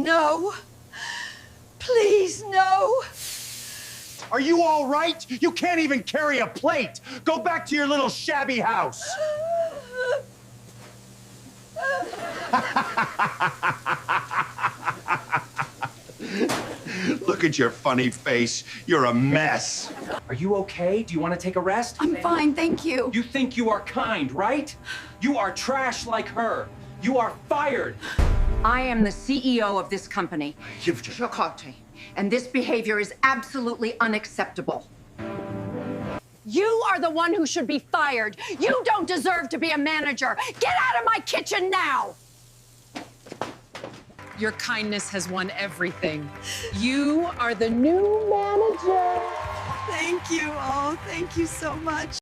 No. Please, no. Are you all right? You can't even carry a plate. Go back to your little shabby house. Look at your funny face. You're a mess. Are you okay? Do you want to take a rest? I'm fine, thank you. You think you are kind, right? You are trash like her. You are fired. I am the CEO of this company, Chocotte. and this behavior is absolutely unacceptable. You are the one who should be fired. You don't deserve to be a manager. Get out of my kitchen now! Your kindness has won everything. You are the new manager. Thank you. Oh, thank you so much.